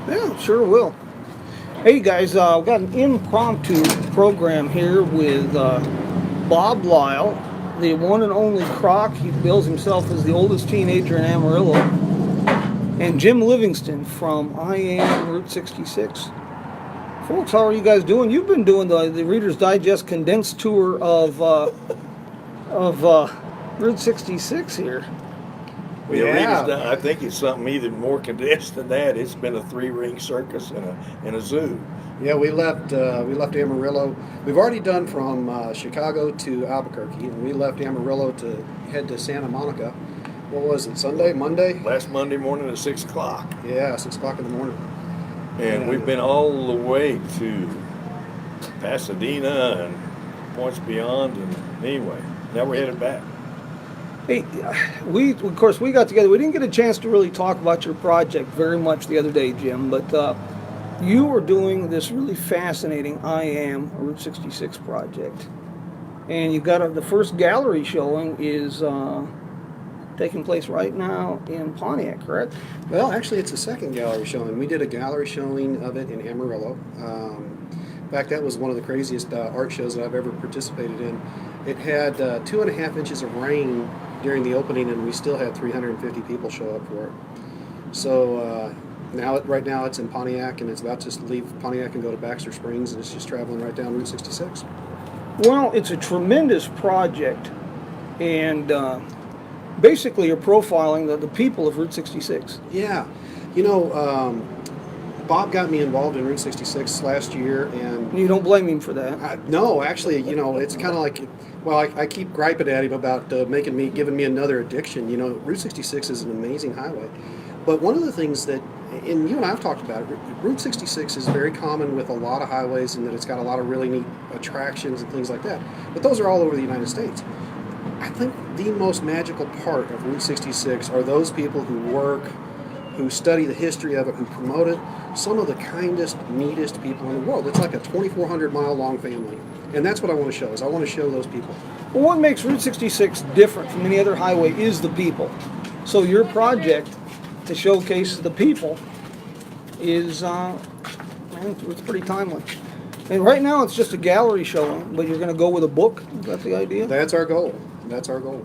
Yeah, sure will. Hey guys, we've got an impromptu program here with Bob Lile, the one and only Croc. He bills himself as the oldest teenager in Amarillo. And Jim Livingston from I Am Route 66. Folks, how are you guys doing? You've been doing the Reader's Digest condensed tour of Route 66 here. Yeah, I think it's something even more condensed than that. It's been a 3-ring circus and a zoo. Yeah, we left Amarillo. We've already done from Chicago to Albuquerque, and we left Amarillo to head to Santa Monica. What was it, Sunday, Monday? Last Monday morning at 6 o'clock. Yeah, 6 o'clock in the morning. And we've been all the way to Pasadena and points beyond. And anyway, now we're headed back. Hey, we got together. We didn't get a chance to really talk about your project very much the other day, Jim, but you were doing this really fascinating I Am Route 66 project. And you've got the first gallery showing is taking place right now in Pontiac, correct? Well, actually, it's the second gallery showing. We did a gallery showing of it in Amarillo. In fact, that was one of the craziest art shows that I've ever participated in. It had 2.5 inches of rain during the opening, and we still had 350 people show up for it. So right now it's in Pontiac, and it's about to leave Pontiac and go to Baxter Springs, and it's just traveling right down Route 66. Well, it's a tremendous project, and basically you're profiling the people of Route 66. Yeah. Bob got me involved in Route 66 last year, and You don't blame him for that. no, actually, it's kind of like, well, I keep griping at him about giving me another addiction. Route 66 is an amazing highway, but one of the things that, and you and I have talked about it, Route 66 is very common with a lot of highways in that it's got a lot of really neat attractions and things like that. But those are all over the United States. I think the most magical part of Route 66 are those people who work, who study the history of it, who promote it. Some of the kindest, neatest people in the world. It's like a 2,400-mile-long family. And that's what I want to show, is I want to show those people. Well, what makes Route 66 different from any other highway is the people. So your project to showcase the people is, it's pretty timely. And right now it's just a gallery showing, but you're going to go with a book? Is that the idea? That's our goal. That's our goal.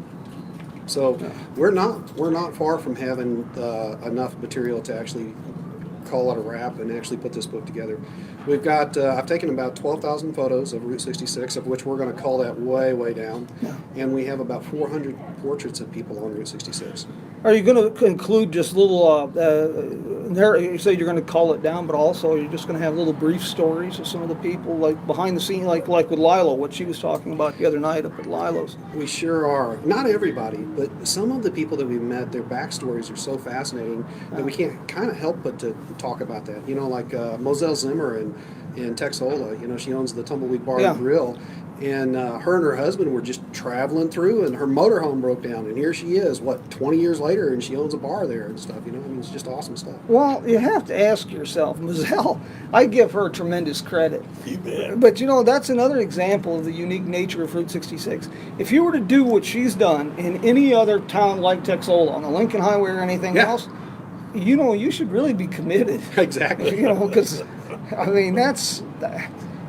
So we're not far from having enough material to actually call it a wrap and actually put this book together. We've got I've taken about 12,000 photos of Route 66, of which we're going to call that way down, and we have about 400 portraits of people on Route 66. Are you going to include just little, you say you're going to call it down, but also you're just going to have little brief stories of some of the people, like behind the scene, like with Lile, what she was talking about the other night up at Lilo's? We sure are. Not everybody, but some of the people that we've met, their backstories are so fascinating that we can't kind of help but to talk about that. Like Moselle Zimmer in Texola, she owns the Tumbleweed Bar and Grill. And her and her husband were just traveling through, and her motorhome broke down, and here she is, 20 years later, and she owns a bar there and stuff, it's just awesome stuff. Well, you have to ask yourself, Moselle, I give her tremendous credit. You bet. But, that's another example of the unique nature of Route 66. If you were to do what she's done in any other town like Texola, on the Lincoln Highway or anything else, you should really be committed. Exactly. Because, that's...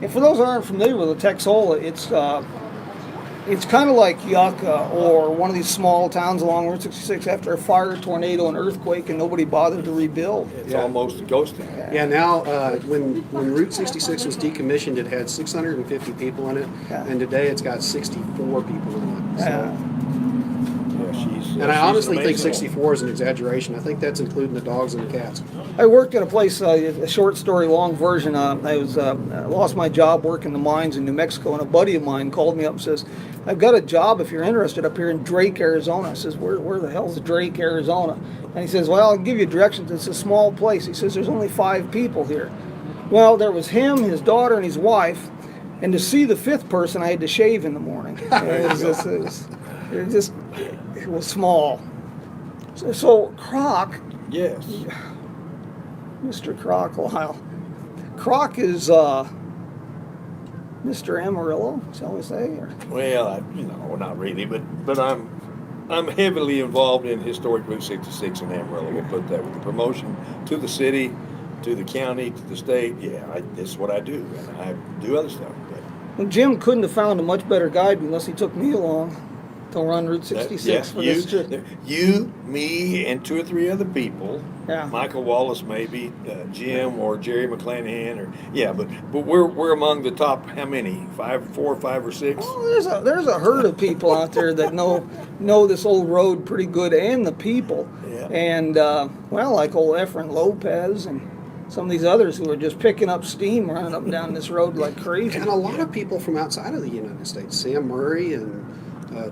And for those who aren't familiar with the Texola, it's kind of like Yucca or one of these small towns along Route 66 after a fire, tornado, and earthquake, and nobody bothered to rebuild. It's almost a ghost town. Yeah, now when Route 66 was decommissioned, it had 650 people in it, and today it's got 64 people in it. So. And I honestly think 64 is an exaggeration. I think that's including the dogs and the cats. I worked at a place, a short story, long version. I lost my job working the mines in New Mexico, and a buddy of mine called me up and says, I've got a job if you're interested up here in Drake, Arizona. I says, where the hell's Drake, Arizona? And he says, well, I'll give you directions. It's a small place. He says, there's only 5 people here. Well, there was him, his daughter, and his wife. And to see the 5th person, I had to shave in the morning. It was small. So Croc. Yes. Mr. Croc Lile. Croc is Mr. Amarillo, shall we say? Or? Well, not really, but I'm heavily involved in historic Route 66 in Amarillo. We'll put that with the promotion to the city, to the county, to the state. Yeah, this is what I do, and I do other stuff. But Well, Jim couldn't have found a much better guide unless he took me along to run Route 66 for this trip. You, me, and 2 or 3 other people. Yeah. Michael Wallace, maybe Jim or Jerry McClanahan, but we're among the top. How many? 4 or 5 or 6. Oh, there's a herd of people out there that know this old road pretty good and the people. Yeah. And like old Efren Lopez and some of these others who are just picking up steam running up and down this road like crazy. And a lot of people from outside of the United States, Sam Murray and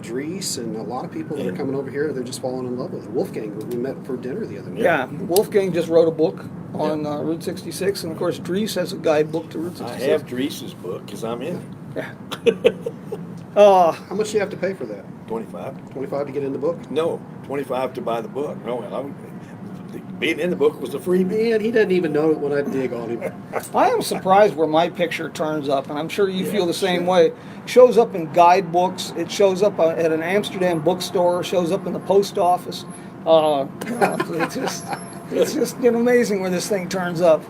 Dries, and a lot of people that are coming over here, they're just falling in love with it. Wolfgang, we met for dinner the other night. Yeah, Wolfgang just wrote a book on Route 66, and of course Dries has a guidebook to Route 66. I have Dries's book because I'm in it. Yeah. How much do you have to pay for that? 25. 25 to get in the book? No, 25 to buy the book. No, being in the book was a freebie. Man, he doesn't even know it when I dig on him. I am surprised where my picture turns up, and I'm sure you feel the same way. It shows up in guidebooks. It shows up at an Amsterdam bookstore. Shows up in the post office. It's just amazing where this thing turns up.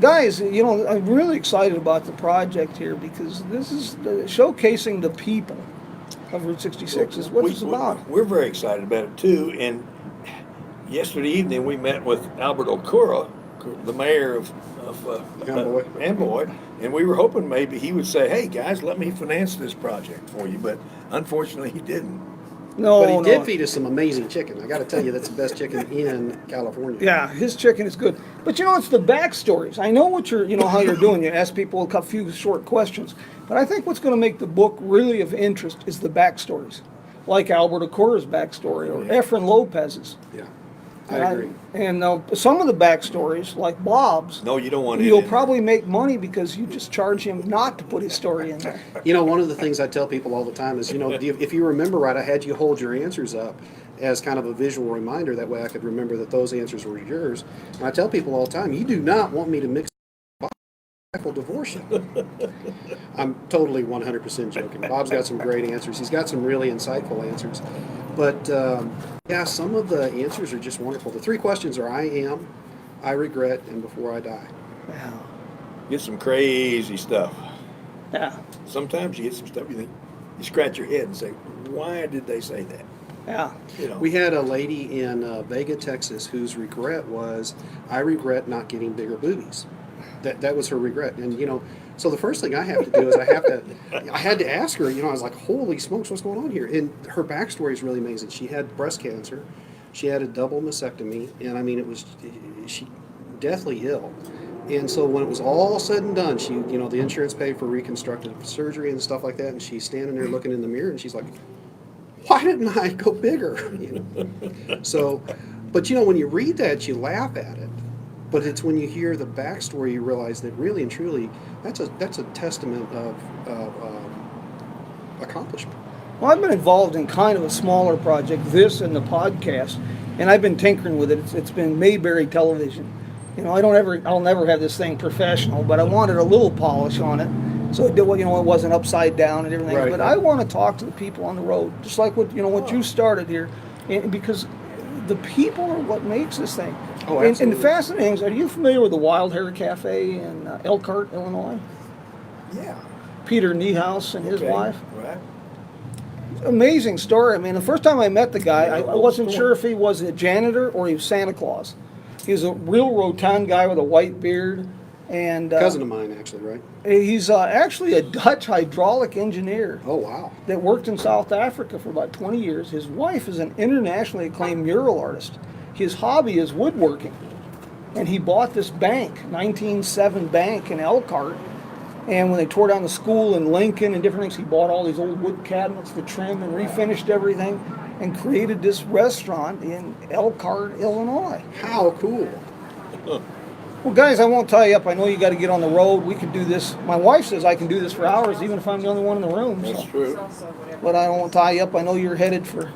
Guys, I'm really excited about the project here because this is showcasing the people of Route 66 is what it's about. We're very excited about it too. And yesterday evening we met with Albert Okura, the mayor of Amboy, and we were hoping maybe he would say, "Hey guys, let me finance this project for you," but unfortunately he didn't. No, but he did feed us some amazing chicken. I got to tell you, that's the best chicken in California. Yeah, his chicken is good. But it's the backstories. I know what how you're doing. You ask people a few short questions. But I think what's going to make the book really of interest is the backstories, like Albert Okura's backstory or Efren Lopez's. Yeah, I agree. And some of the backstories, like Bob's, no, you don't want. You'll probably make money because you just charge him not to put his story in there. One of the things I tell people all the time is, if you remember right, I had you hold your answers up as kind of a visual reminder. That way I could remember that those answers were yours. And I tell people all the time, you do not want me to mix Bob will divorce you. I'm totally 100% joking. Bob's got some great answers. He's got some really insightful answers. But, some of the answers are just wonderful. The 3 questions are I am, I regret, and before I die. Yeah. Get some crazy stuff. Yeah. Sometimes you get some stuff you scratch your head and say, why did they say that? Yeah. We had a lady in Vega, Texas, whose regret was, I regret not getting bigger boobies. That was her regret. And, so the first thing I have to do is I had to ask her, I was like, holy smokes, what's going on here? And her backstory is really amazing. She had breast cancer. She had a double mastectomy. And she deathly ill. And so when it was all said and done, she, the insurance paid for reconstructive surgery and stuff like that. And she's standing there looking in the mirror and she's like, why didn't I go bigger? So, but when you read that, you laugh at it. But it's when you hear the backstory, you realize that really and truly, that's a testament of accomplishment. Well, I've been involved in kind of a smaller project, this and the podcast, and I've been tinkering with it. It's been Mayberry Television. I'll never have this thing professional, but I wanted a little polish on it, so it wasn't upside down and everything. Right. But I want to talk to the people on the road, just like what you started here, because the people are what makes this thing. Oh, absolutely. And the fascinating is, are you familiar with the Wild Hair Cafe in Elkhart, Illinois? Yeah. Peter Niehaus and his wife. Right. Amazing story. I mean, the first time I met the guy, I wasn't sure if he was a janitor or he was Santa Claus. He was a real rotund guy with a white beard. And cousin of mine, actually, right? He's actually a Dutch hydraulic engineer. Oh, wow. That worked in South Africa for about 20 years. His wife is an internationally acclaimed mural artist. His hobby is woodworking. And he bought this bank, 1907 bank in Elkhart. And when they tore down the school in Lincoln and different things, he bought all these old wood cabinets to trim and refinished everything and created this restaurant in Elkhart, Illinois. How cool. Well, guys, I won't tie you up. I know you got to get on the road. We could do this. My wife says I can do this for hours, even if I'm the only one in the room. That's true. But I don't want to tie you up. I know you're headed for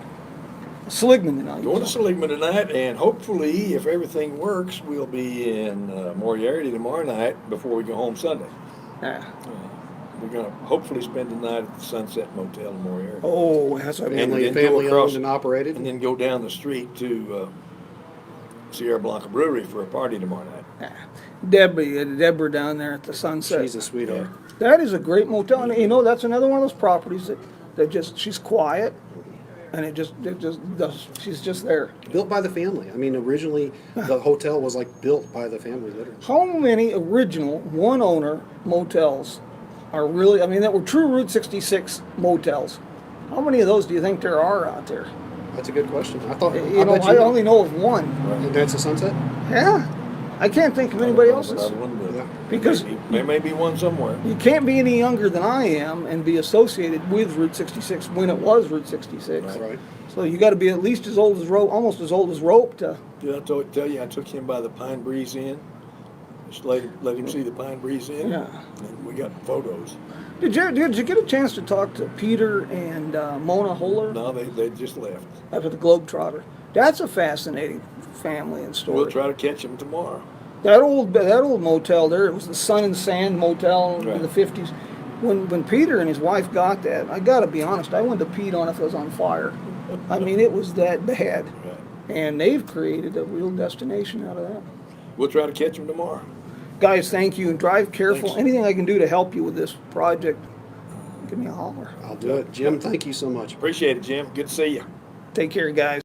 Seligman tonight. Going to Seligman tonight, and hopefully, if everything works, we'll be in Moriarty tomorrow night before we go home Sunday. Yeah. We're going to hopefully spend the night at the Sunset Motel in Moriarty. Oh, that's what Family owned and operated. And then go down the street to Sierra Blanca Brewery for a party tomorrow night. Yeah. Deborah down there at the Sunset. She's a sweetheart. That is a great motel, and you know that's another one of those properties that just she's quiet, and she's just there. Built by the family. I mean, originally the hotel was like built by the family, literally. How many original one owner motels are really? I mean, that were true Route 66 motels. How many of those do you think there are out there? That's a good question. I thought I only know of one. And that's the Sunset. Yeah, I can't think of anybody else's. Another one, but Yeah. Because there may be one somewhere. you can't be any younger than I am and be associated with Route 66 when it was Route 66. Right. So you got to be at least as old as Rope, almost as old as Rope to. Did I tell you I took him by the Pine Breeze Inn? Just let him see the Pine Breeze Inn. Yeah. And we got photos. Did you get a chance to talk to Peter and Mona Holler No, they just left. after the Globetrotter? That's a fascinating family and story. We'll try to catch him tomorrow. That old motel there, it was the Sun and Sand Motel in Right. the 50s. When Peter and his wife got that, I got to be honest, I went to pee on it if it was on fire. I mean, it was that bad. Right. And they've created a real destination out of that. We'll try to catch him tomorrow. Guys, thank you, and drive careful. Thanks. Anything I can do to help you with this project, give me a holler. I'll do it. Jim, thank you so much. Appreciate it, Jim. Good to see you. Take care, guys.